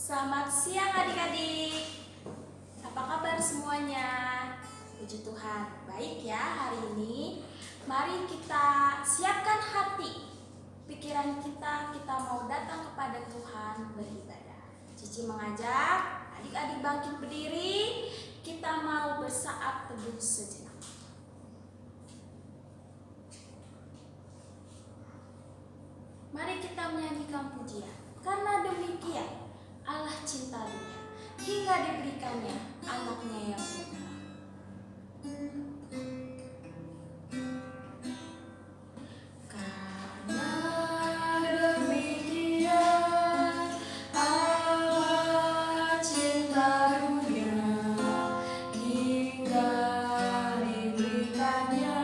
Selamat siang adik-adik. Apa kabar semuanya? Puji Tuhan, baik ya hari ini. Mari kita siapkan hati, pikiran kita mau datang kepada Tuhan beribadah. Cici mengajak adik-adik bangkit berdiri. Kita mau bersaat teduh sejenak. Mari kita menyanyikan pujian. Karena demikian Allah cinta dunia hingga diberikannya anaknya yang tunggal. Karena demikian Allah cinta dunia hingga diberikannya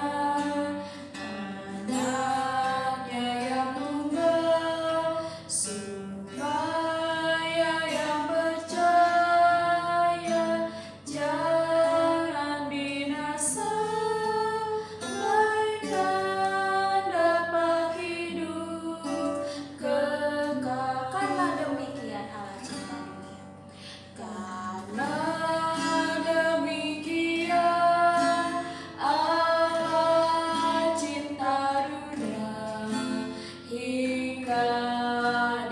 anaknya yang tunggal supaya yang percaya jangan binasa melainkan dapat hidup kekal. Karena demikian Allah cinta dunia. Karena demikian Allah cinta dunia hingga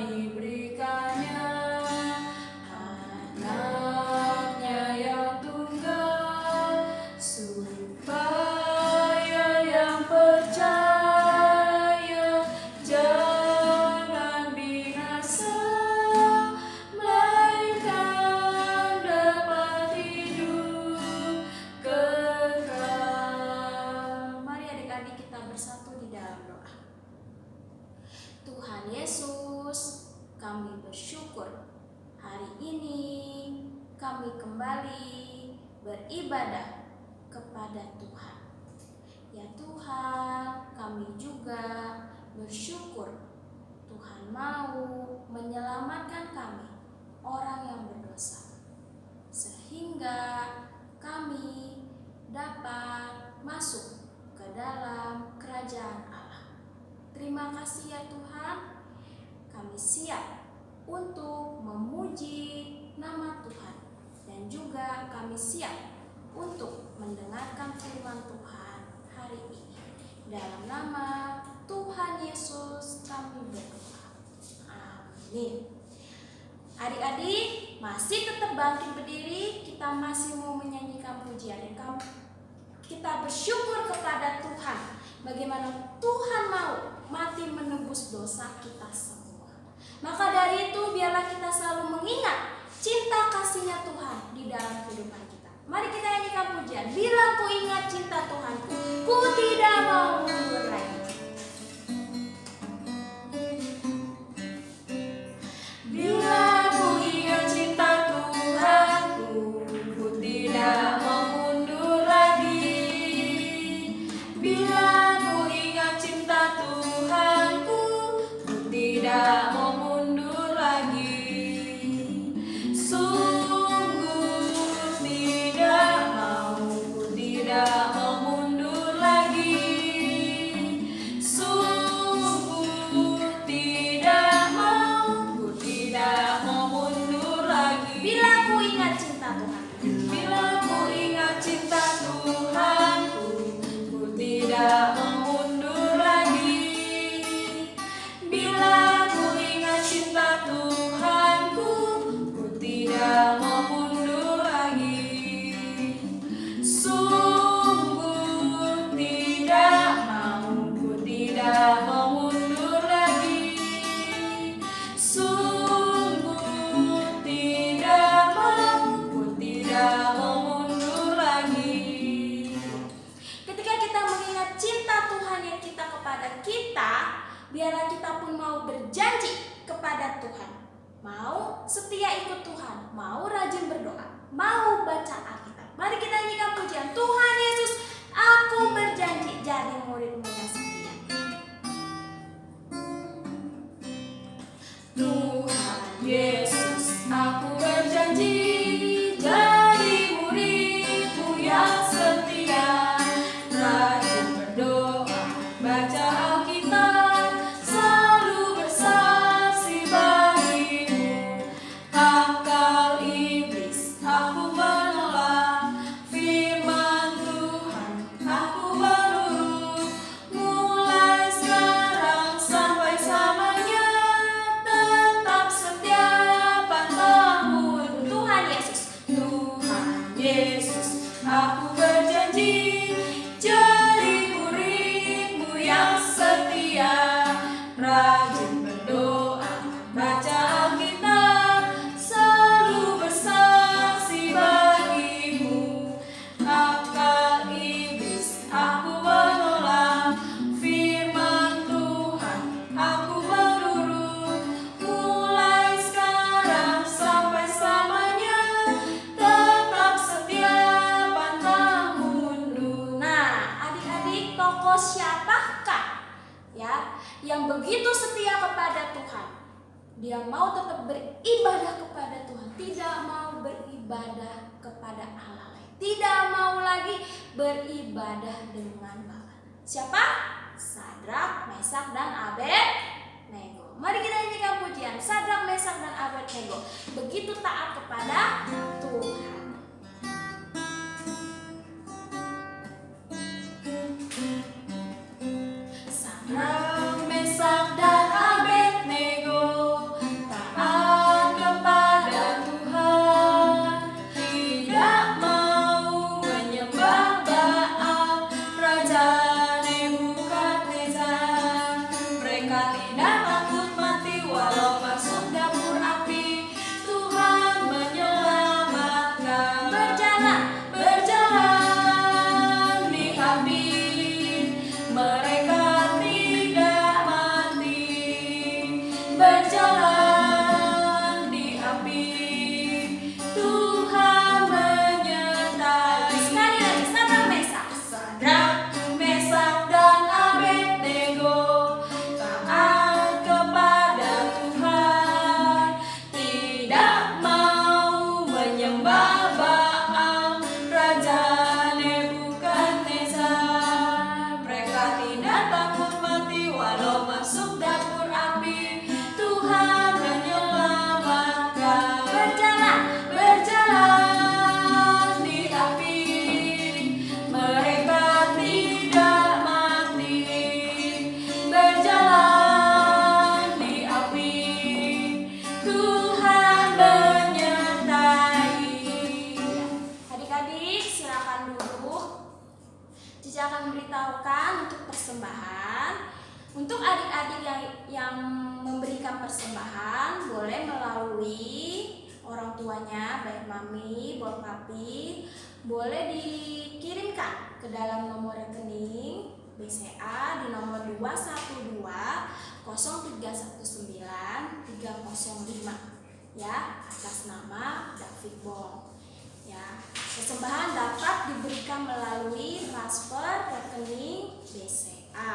diberikannya anaknya yang tunggal supaya yang percaya jangan binasa melainkan dapat hidup kekal. Mari adik-adik kita bersatu di dalam doa. Tuhan Yesus, kami bersyukur hari ini kami kembali beribadah kepada Tuhan. Ya Tuhan, kami juga bersyukur Tuhan mau menyelamatkan kami, orang yang berdosa, sehingga kami dapat masuk ke dalam kerajaan Allah. Terima kasih ya Tuhan, kami siap untuk memuji nama Tuhan dan juga kami siap untuk mendengarkan firman Tuhan hari ini. Dalam nama Tuhan Yesus kami berdoa. Amin. Adik-adik masih tetap bangkit berdiri, kita masih mau menyanyikan pujian dan kita bersyukur kepada Tuhan bagaimana Tuhan mau mati menebus dosa kita semua. Maka dari itu biarlah kita selalu mengingat cinta kasihnya Tuhan di dalam kehidupan kita. Mari kita nyanyikan pujian. Bila ku ingat cinta Tuhanku, ku tidak mau mundur lagi. Bila ku ingat cinta Tuhanku, ku tidak mau mundur lagi. Bila ku ingat cinta Tuhanku, ku tidak mau mundur lagi. Sungguh tidak mau, ku tidak mau mundur lagi. Sungguh tidak mau, ku tidak mau mundur lagi. Bila ku ingat cinta Tuhan, bila ku ingat cinta Tuhanku, ku tidak mau mundur lagi. Bila ku ingat cinta Tuhanku, ku tidak mau mundur lagi. Sungguh tidak mau, ku tidak mau mundur lagi. Sungguh tidak mau, ku tidak mau mundur lagi. Ketika kita mengingat cinta Tuhan yang kita kepada kita, biarlah kita pun mau berjanji kepada Tuhan, mau setia ikut Tuhan, mau rajin berdoa, mau baca Alkitab. Mari kita nyanyikan pujian. Tuhan Yesus, aku berjanji jadi murid-Mu yang setia. Tuhan Yesus, aku berjanji jadi murid-Mu yang setia, rajin berdoa, baca Alkitab, selalu bersaksi bagimu. beribadah kepada Tuhan, tidak mau beribadah kepada Allah lain, tidak mau lagi beribadah dengan Bapa. Siapa? Sadrak, Mesak, dan Abednego. Mari kita nyanyikan pujian Sadrak, Mesak, dan Abednego. Begitu taat kepada Tuhan. Sadrak, Mesak, dan Abednego taat kepada Tuhan, tidak mau menyembah Baal, raja Nebukadnezar. Mereka tidak takut mati walau masuk dapur api. Tuhan menyelamatkan. Berjalan, berjalan di api. Mereka tidak mati. Berjalan di api. Tuhan menyertai. Sekali lagi, Sadrak, Mesak. Sadrak, Mesak, dan Abednego taat kepada Tuhan, tidak mau menyembah Baal, raja Nebukadnezar. Mereka tidak takut mati walau masuk dapur api. Tuhan menyelamatkan. Berjalan, berjalan di api. Mereka tidak mati. Berjalan di api. Tuhan menyertai. Adik-adik silakan duduk. Cici akan memberitahukan untuk persembahan. Untuk adik-adik yang memberikan persembahan boleh melalui orang tuanya, baik mami, bapak papi, boleh dikirimkan ke dalam nomor rekening BCA di nomor 212 0319 305 ya, atas nama David Bong. Ya, persembahan dapat diberikan melalui transfer rekening BCA.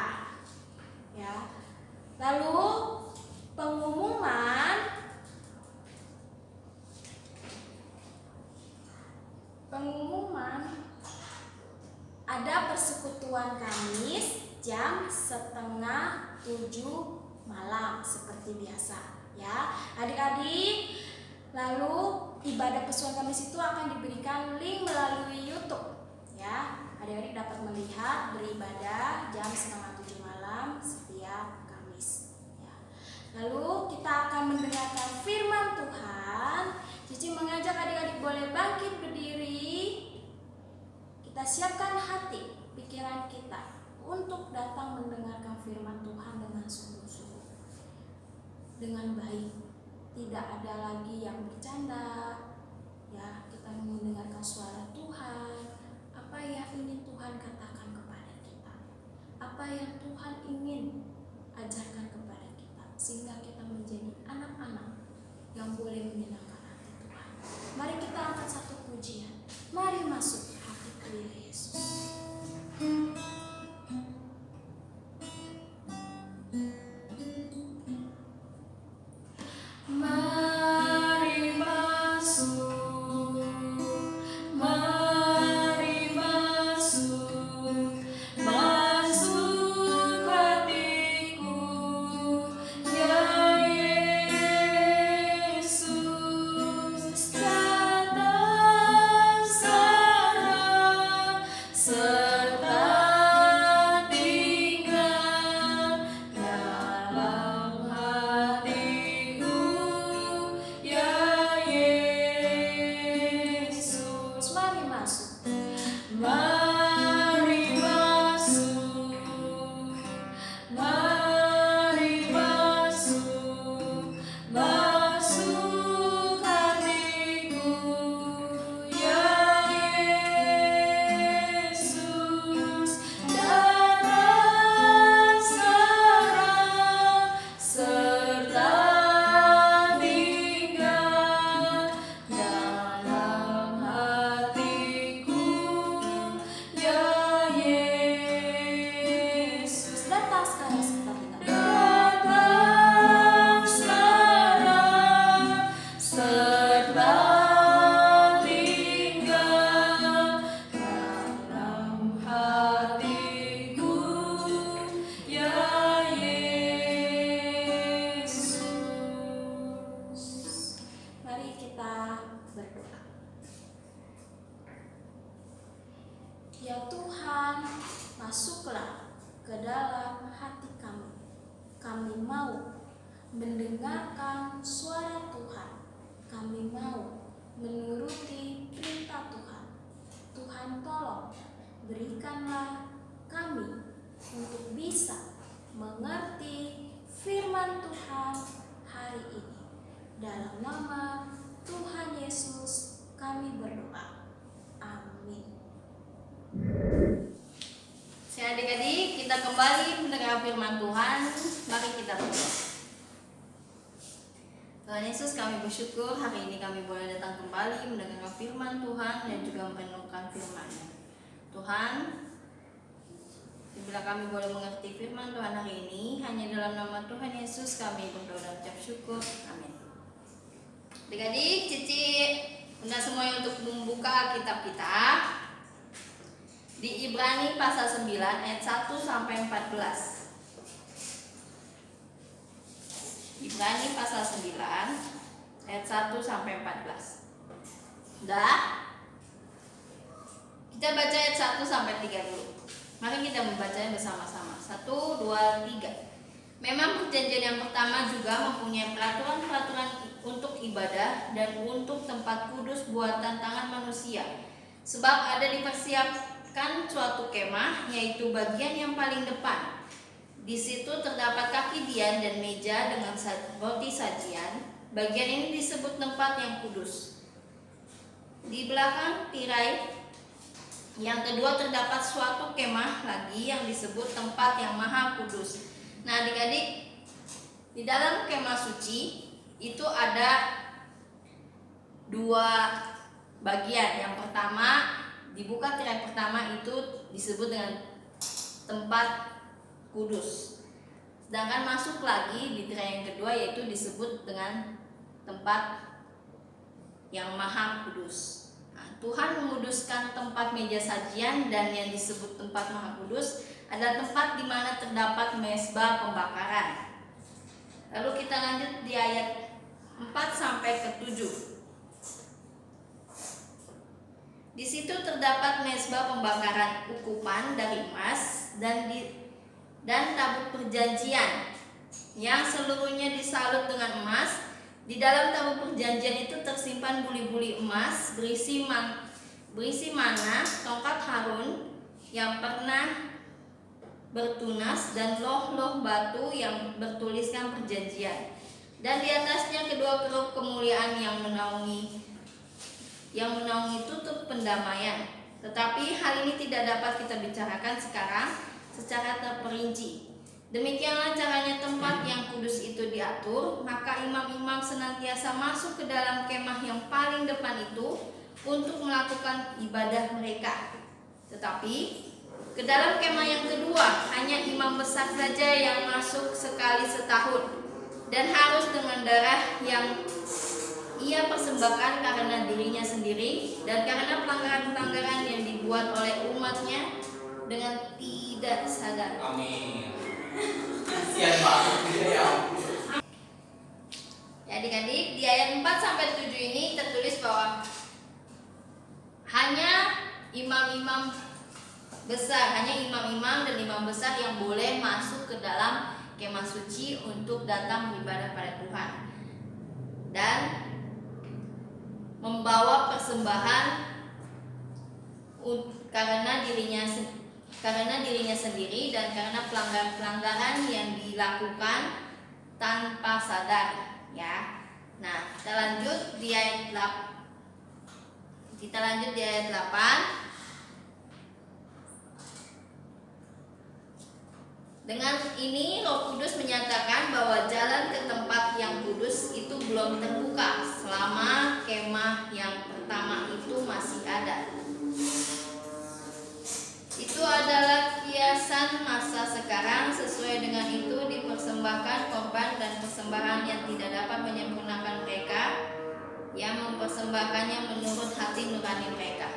Ya. Lalu pengumuman ada persekutuan Kamis jam 6:30 malam seperti biasa ya adik-adik. Lalu ibadah persekutuan Kamis itu akan diberikan link melalui YouTube ya. Adik-adik dapat melihat beribadah jam 6:30 malam setiap Kamis ya. Lalu kita akan mendengarkan firman Tuhan. Cici mengajak adik-adik boleh bangkit berdiri. Kita siapkan hati, pikiran kita untuk datang mendengarkan firman Tuhan dengan sungguh-sungguh, dengan baik. Tidak ada lagi yang bercanda ya. Kita mendengarkan suara Tuhan. Apa yang ingin Tuhan katakan kepada kita, apa yang Tuhan ingin ajarkan kepada kita, sehingga kita menjadi anak-anak yang boleh menyenangkan hati Tuhan. Mari kita angkat satu pujian. Mari masuk hatiku ya Yesus. Mari masuk, mari masuk, masuk hatiku ya Yesus. telah tinggal dalam hatiku, ya Yesus. Mari kita berdoa. Ya Tuhan, masuklah ke dalam hati kami. Kami mau mendengarkan suara Tuhan. Kami mau menuruti perintah Tuhan. Tuhan tolong berikanlah kami untuk bisa mengerti firman Tuhan hari ini. Dalam nama Tuhan Yesus kami berdoa. Amin. Adik-adik, kita kembali mendengar firman Tuhan. Mari kita berdoa. Tuhan Yesus, kami bersyukur hari ini kami boleh datang kembali mendengar firman Tuhan dan juga merenungkan firman-Nya. Tuhan, bila kami boleh mengerti firman Tuhan hari ini, hanya dalam nama Tuhan Yesus kami berdoa dan ucap syukur. Amin. Adik-adik, Cici undang semuanya untuk membuka kitab kita di Ibrani pasal 9 ayat 1 sampai 14. Ibrani pasal 9 ayat 1 sampai 14. Udah? Kita baca ayat 1 sampai 3 dulu. Mari kita membacanya bersama-sama. 1, 2, 3. Memang perjanjian yang pertama juga mempunyai peraturan-peraturan untuk ibadah dan untuk tempat kudus buatan tangan manusia. Sebab ada dipersiapkan suatu kemah, yaitu bagian yang paling depan. Di situ terdapat kaki dian dan meja dengan roti sajian. Bagian ini disebut tempat yang kudus. Di belakang tirai yang kedua terdapat suatu kemah lagi yang disebut tempat yang maha kudus. Nah, adik-adik, di dalam kemah suci itu ada dua bagian. Yang pertama, dibuka tirai pertama itu disebut dengan tempat kudus. Sedangkan masuk lagi di tirai yang kedua yaitu disebut dengan tempat yang maha kudus. Nah, Tuhan menguduskan tempat meja sajian dan yang disebut tempat maha kudus adalah tempat di mana terdapat mezbah pembakaran. Lalu kita lanjut di ayat 4 sampai ke 7. Di situ terdapat mezbah pembakaran ukupan dari emas dan tabut perjanjian yang seluruhnya disalut dengan emas. Di dalam tabut perjanjian itu tersimpan buli-buli emas berisi mana, tongkat Harun yang pernah bertunas dan loh-loh batu yang bertuliskan perjanjian. Dan di atasnya kedua kerub kemuliaan yang menaungi tutup pendamaian. Tetapi hal ini tidak dapat kita bicarakan sekarang secara terperinci. Demikianlah caranya tempat yang kudus itu diatur. Maka imam-imam senantiasa masuk ke dalam kemah yang paling depan itu untuk melakukan ibadah mereka. Tetapi ke dalam kemah yang kedua hanya imam besar saja yang masuk sekali setahun, dan harus dengan darah yang ia persembahkan karena dirinya sendiri dan karena pelanggaran-pelanggaran yang dibuat oleh umatnya dengan tidak sadar. Amin. Kasihan banget ya. Adik-adik, di ayat 4 sampai 7 ini tertulis bahwa hanya imam-imam besar, hanya imam-imam dan imam besar yang boleh masuk ke dalam kemah suci untuk datang beribadah pada Tuhan dan membawa persembahan karena dirinya sendiri dan karena pelanggaran-pelanggaran yang dilakukan tanpa sadar, ya. Nah, kita lanjut di ayat 8. Dengan ini Roh Kudus menyatakan bahwa jalan ke tempat yang kudus itu belum terbuka selama kemah yang pertama itu masih ada. Itu adalah kiasan masa sekarang. Sesuai dengan itu dipersembahkan korban dan persembahan yang tidak dapat menyempurnakan mereka yang mempersembahkannya menurut hati nurani mereka.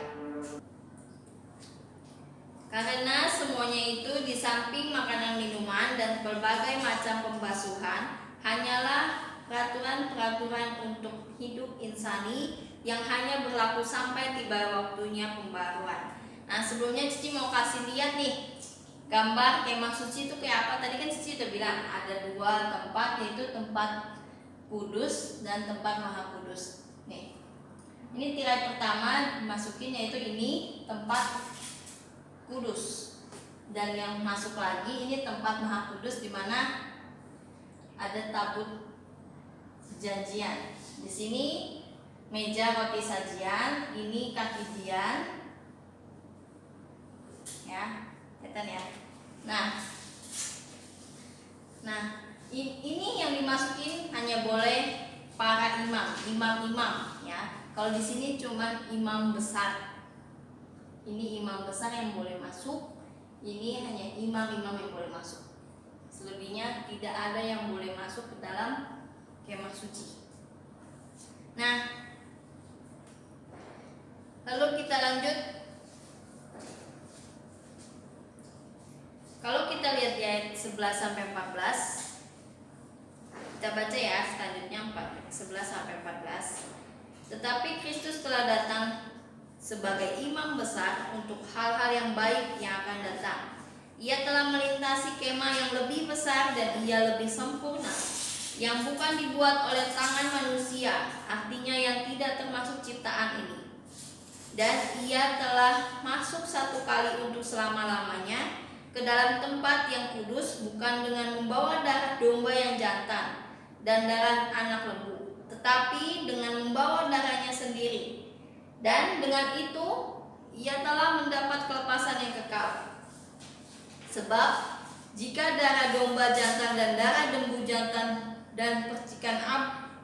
Karena semuanya itu di samping makanan minuman dan berbagai macam pembasuhan hanyalah peraturan-peraturan untuk hidup insani yang hanya berlaku sampai tiba waktunya pembaruan. Nah, sebelumnya Cici mau kasih lihat nih gambar kemah suci itu kayak apa. Tadi kan Cici udah bilang ada dua tempat, yaitu tempat kudus dan tempat maha kudus. Nih, ini tirai pertama dimasukin, yaitu ini tempat kudus, dan yang masuk lagi ini tempat maha kudus di mana ada tabut perjanjian. Di sini meja roti sajian, ini kaki dian, ya, kelihatan ya. Nah, ini yang dimasukin hanya boleh para imam, ya. Kalau di sini cuma imam besar. Ini imam besar yang boleh masuk, ini hanya imam-imam yang boleh masuk. Selebihnya tidak ada yang boleh masuk ke dalam kemah suci. Nah, lalu kita lanjut. Kalau kita lihat di ayat 11 sampai 14, kita baca ya selanjutnya 11 sampai 14. Tetapi Kristus telah datang sebagai imam besar untuk hal-hal yang baik yang akan datang. Ia telah melintasi kemah yang lebih besar dan ia lebih sempurna, yang bukan dibuat oleh tangan manusia, artinya yang tidak termasuk ciptaan ini. Dan ia telah masuk satu kali untuk selama-lamanya ke dalam tempat yang kudus, bukan dengan membawa darah domba yang jantan dan darah anak lembu, tetapi dengan membawa darahnya sendiri. Dan dengan itu ia telah mendapat kelepasan yang kekal. Sebab jika darah domba jantan dan darah lembu jantan dan percikan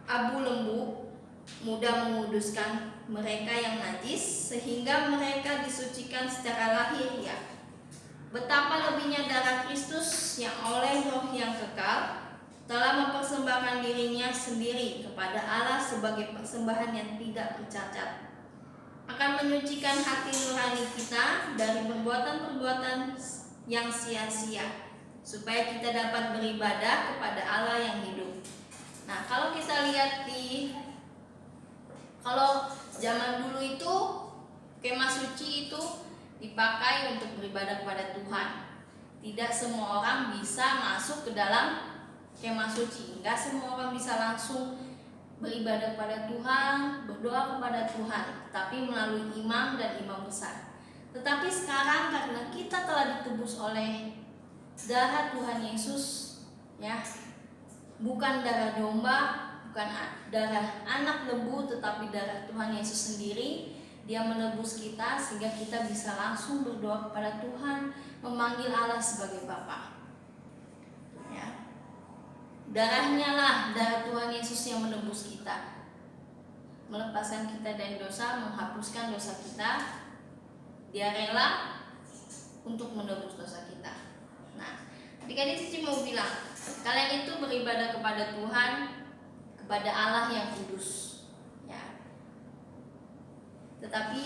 abu lembu mudah menguduskan mereka yang najis, sehingga mereka disucikan secara lahiriah, betapa lebihnya darah Kristus yang oleh Roh yang kekal telah mempersembahkan dirinya sendiri kepada Allah sebagai persembahan yang tidak bercacat, akan menyucikan hati nurani kita dari perbuatan-perbuatan yang sia-sia, supaya kita dapat beribadah kepada Allah yang hidup. Nah, kalau kita lihat kalau zaman dulu itu kemah suci itu dipakai untuk beribadah kepada Tuhan. Tidak semua orang bisa masuk ke dalam kemah suci. Enggak semua orang bisa langsung beribadah kepada Tuhan, berdoa kepada Tuhan, tapi melalui imam dan imam besar. Tetapi sekarang karena kita telah ditebus oleh darah Tuhan Yesus, ya, bukan darah domba, bukan darah anak lembu, tetapi darah Tuhan Yesus sendiri. Dia menebus kita sehingga kita bisa langsung berdoa kepada Tuhan, memanggil Allah sebagai Bapa. Ya. Darahnya lah, darah Tuhan Yesus yang menebus kita, melepaskan kita dari dosa, menghapuskan dosa kita. Dia rela untuk menebus dosa kita. Nah, adik-adik Cici mau bilang, kalian itu beribadah kepada Tuhan, kepada Allah yang kudus, ya. Tetapi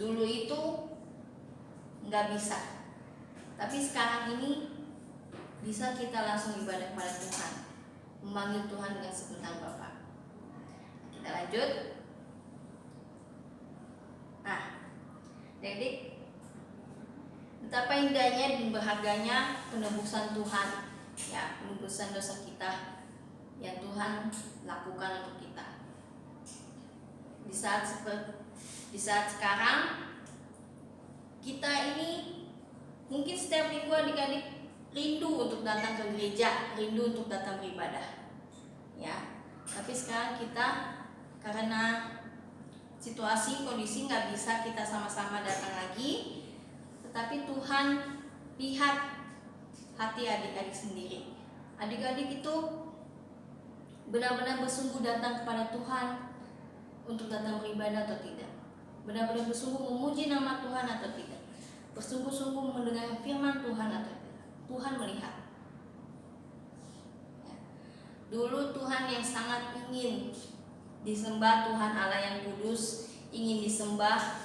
dulu itu nggak bisa, tapi sekarang ini bisa kita langsung ibadah kepada Tuhan, memanggil Tuhan dengan sebutan Bapa. Kita lanjut. Nah, jadi betapa indahnya dan berharganya penebusan Tuhan, ya, penebusan dosa kita yang Tuhan lakukan untuk kita. Di saat sekarang kita ini mungkin setiap minggu adik-adik rindu untuk datang ke gereja, rindu untuk datang beribadah, ya. Tapi sekarang kita karena situasi kondisi nggak bisa kita sama-sama datang lagi, tetapi Tuhan lihat hati adik-adik sendiri. Adik-adik itu benar-benar bersungguh datang kepada Tuhan untuk datang beribadah atau tidak, benar-benar bersungguh memuji nama Tuhan atau tidak, bersungguh-sungguh mendengar firman Tuhan atau tidak. Tuhan melihat. Ya. Dulu Tuhan yang sangat ingin disembah Tuhan Allah yang kudus, ingin disembah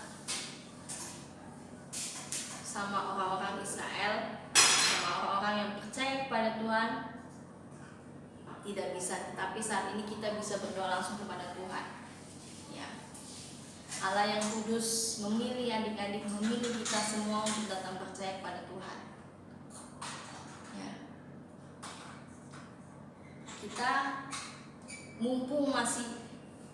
sama orang-orang Israel, sama orang-orang yang percaya kepada Tuhan, tidak bisa. Tetapi saat ini kita bisa berdoa langsung kepada Tuhan. Ya. Allah yang kudus memilih adik-adik, memilih kita semua untuk datang percaya kepada Tuhan. Ya. Kita mumpung masih,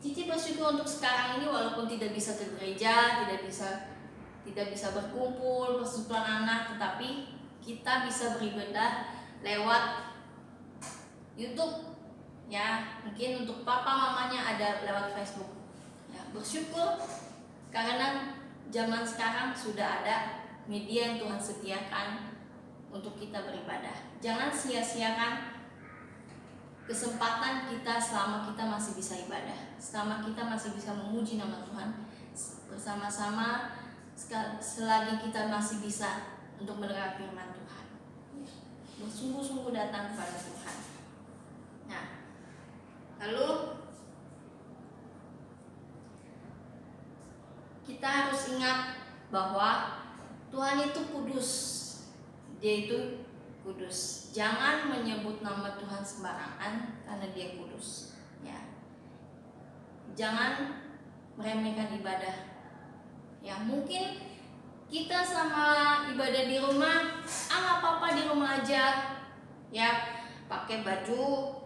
Cici bersyukur untuk sekarang ini walaupun tidak bisa ke gereja, tidak bisa berkumpul persekutuan anak, tetapi kita bisa beribadah lewat YouTube. Ya, mungkin untuk papa mamanya ada lewat Facebook. Ya, bersyukur karena zaman sekarang sudah ada media yang Tuhan sediakan untuk kita beribadah. Jangan sia-siakan kesempatan kita selama kita masih bisa ibadah, selama kita masih bisa memuji nama Tuhan bersama-sama, selagi kita masih bisa untuk mendengar firman Tuhan. Bersungguh-sungguh datang kepada Tuhan. Nah, lalu kita harus ingat bahwa Tuhan itu kudus. Dia itu kudus. Jangan menyebut nama Tuhan sembarangan karena Dia kudus. Ya. Jangan meremehkan ibadah. Ya, mungkin kita sama ibadah di rumah, nggak apa-apa di rumah aja. Ya, pakai baju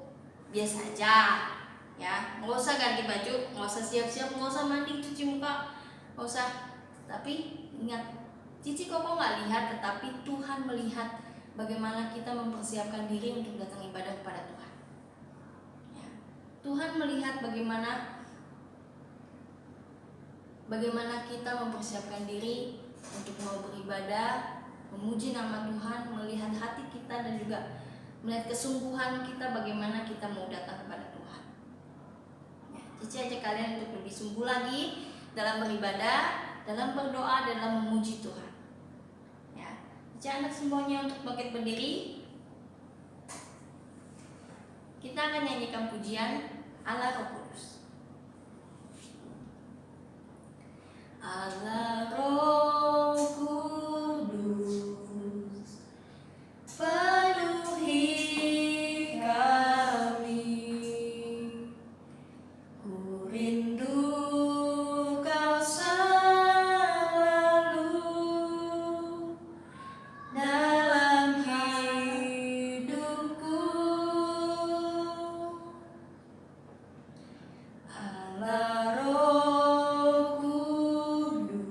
biasa aja. Ya, nggak usah ganti baju, nggak usah siap-siap, nggak usah mandi, cuci muka, nggak usah. Tapi ingat, Cici kok nggak lihat, tetapi Tuhan melihat bagaimana kita mempersiapkan diri untuk datang ibadah kepada Tuhan. Ya. Tuhan melihat bagaimana kita mempersiapkan diri untuk mau beribadah, memuji nama Tuhan, melihat hati kita dan juga melihat kesungguhan kita bagaimana kita mau datang kepada Tuhan. Ya, Cici ajak kalian untuk lebih sungguh lagi dalam beribadah, dalam berdoa, dalam memuji Tuhan. Cici anak semuanya untuk bangkit berdiri. Kita akan nyanyikan pujian Allah Roh Kudus. Allah Roh Kudus, penuhi kami. Ku rindu Kau selalu dalam hidupku. Allah Roh Kudus,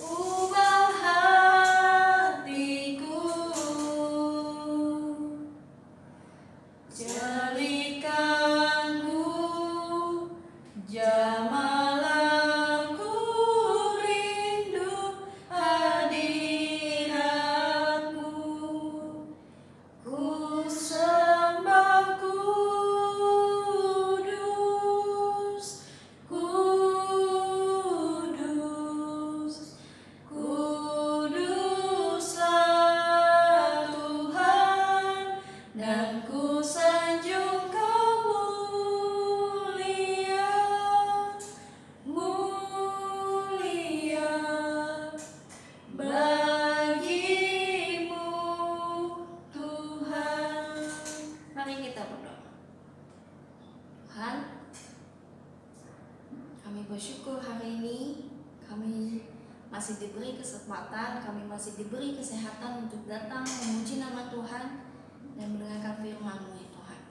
ubah hatiku, jadikanku jamalah ku rindu hadiratmu. Ku sembah kudus, kudus, kuduslah Tuhan, dan ku sanjung Kau mulia, mulia bagimu Tuhan. Mari kita berdoa. Tuhan, kami bersyukur hari ini kami masih diberi kesempatan, kami masih diberi kesehatan untuk datang memuji nama Tuhan dan mendengarkan firman-Mu ya Tuhan.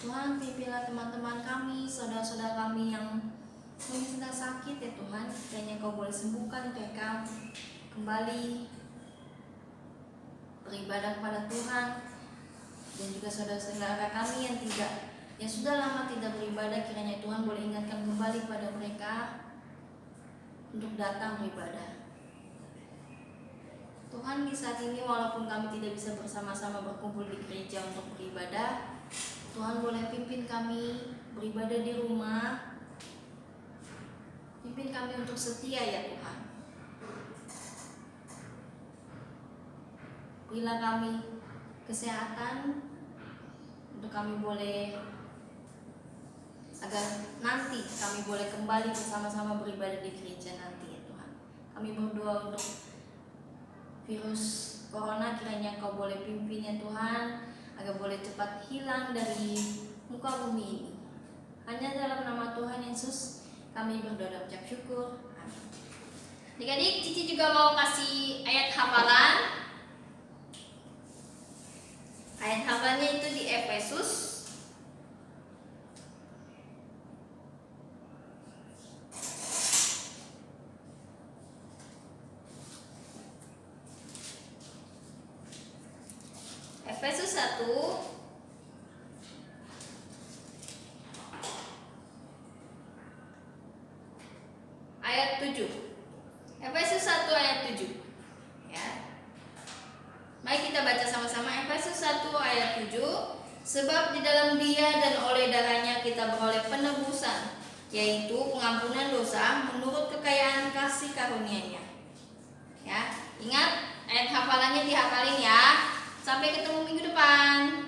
Tuhan, pimpinlah teman-teman kami, saudara-saudara kami yang mungkin sedang sakit ya Tuhan. Kiranya Kau boleh sembuhkan mereka kembali beribadah kepada Tuhan. Dan juga saudara-saudara kami yang sudah lama tidak beribadah, kiranya Tuhan boleh ingatkan kembali kepada mereka untuk datang beribadah. Tuhan, di saat ini walaupun kami tidak bisa bersama-sama berkumpul di gereja untuk beribadah, Tuhan boleh pimpin kami beribadah di rumah. Pimpin kami untuk setia ya Tuhan. Berilah kami kesehatan untuk kami boleh, agar nanti kami boleh kembali bersama-sama beribadah di gereja nanti ya Tuhan. Kami berdoa untuk virus corona, kiranya Engkau boleh pimpin ya Tuhan, agar boleh cepat hilang dari muka bumi ini. Hanya dalam nama Tuhan Yesus kami berdoa dan ucap syukur. Amin. Adik-adik, Cici juga mau kasih ayat hafalan. Ayat hafalannya itu di Efesus Efesus 1 ayat 7. Efesus 1 ayat 7. Ya. Mari kita baca sama-sama Efesus 1 ayat 7. Sebab di dalam Dia dan oleh darahnya kita beroleh penebusan, yaitu pengampunan dosa menurut kekayaan kasih karunia-Nya. Ya, ingat ayat hafalannya dihafalin ya. Sampai ketemu minggu depan.